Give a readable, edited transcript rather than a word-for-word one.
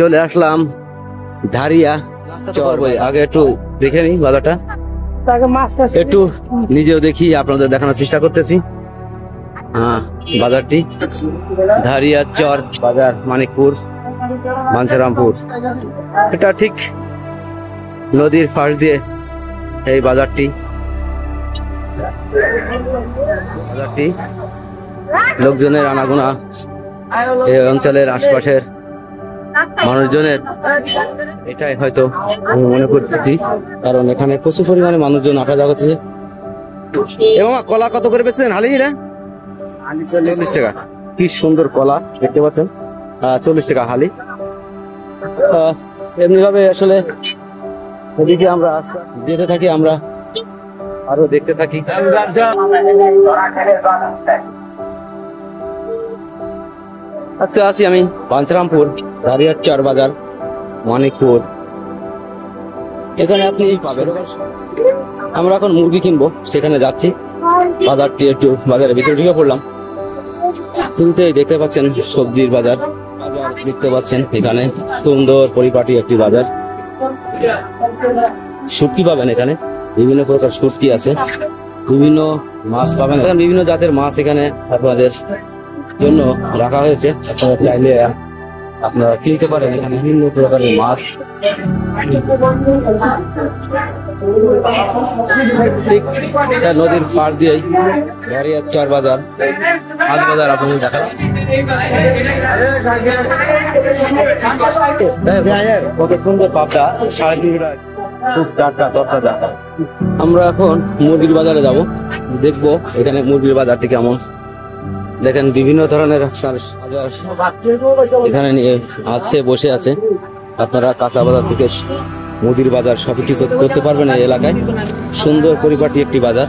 চলে আসলাম ধারিয়া চর। আগে একটু দেখে নিই বাজারটা, একটু নিজেও দেখি, আপনাদের দেখানোর চেষ্টা করতেছি। বাজারটি ধারিয়া চর বাজার, মানিকপুর, মানসেরামপুর। এটা ঠিক নদীর পাশ দিয়ে এই বাজারটি। লোকজনের আনাগোনা, এই অঞ্চলের আশপাশের মানুষজনের, এটাই হয়তো আমি মনে করতেছি, কারণ এখানে প্রচুর পরিমাণে মানুষজন আসা যাওয়া করতেছে। এবং কলা কত করে বেচছেন হালি? 40 টাকা। কি সুন্দর কলা দেখতে পাচ্ছেন, 40 টাকা হালি। এমনি ভাবে আসলে এদিকে আমরা যেতে থাকি, আমরা আরো দেখতে থাকি। আচ্ছা, আছি আমি মানসেরামপুর ধারিয়ার চর বাজার, মানিকপুর। এখানে আপনি পাবেন, আমরা এখন মুরগি কিনবো, সেখানে যাচ্ছি। বাজারটি একটু বাজারের ভিতরে ঢুকে পড়লাম। শুরুতেই দেখতে পাচ্ছেন সবজির বাজার দেখতে পাচ্ছেন। এখানে সুন্দর পরিপাটি একটি বাজার। শুটকি পাবেন এখানে, বিভিন্ন প্রকার শুটকি আছে, বিভিন্ন মাছ পাবেন, বিভিন্ন জাতের মাছ এখানে আপনাদের জন্য রাখা হয়েছে। আপনারা চাইলে আপনারা কিনতে পারেন, এখানে বিভিন্ন প্রকারের মাছ। নদীর পাড় দিয়েই ধারিয়ার চর বাজার, মাছ বাজার আপনাদের দেখালাম। কত সুন্দর পাবদা, 3.5 টাকা, খুব টাটকা তরতাজা। আমরা এখন মুরগির বাজারে যাব, দেখবো এখানে মুরগির বাজারটি কেমন। দেখেন বিভিন্ন ধরনের এখানে নিয়ে আছে, বসে আছে। আপনারা কাঁচা বাজার থেকে মুদির বাজার সবকিছু করতে পারবেন এই এলাকায়। সুন্দর পরিপাটি একটি বাজার।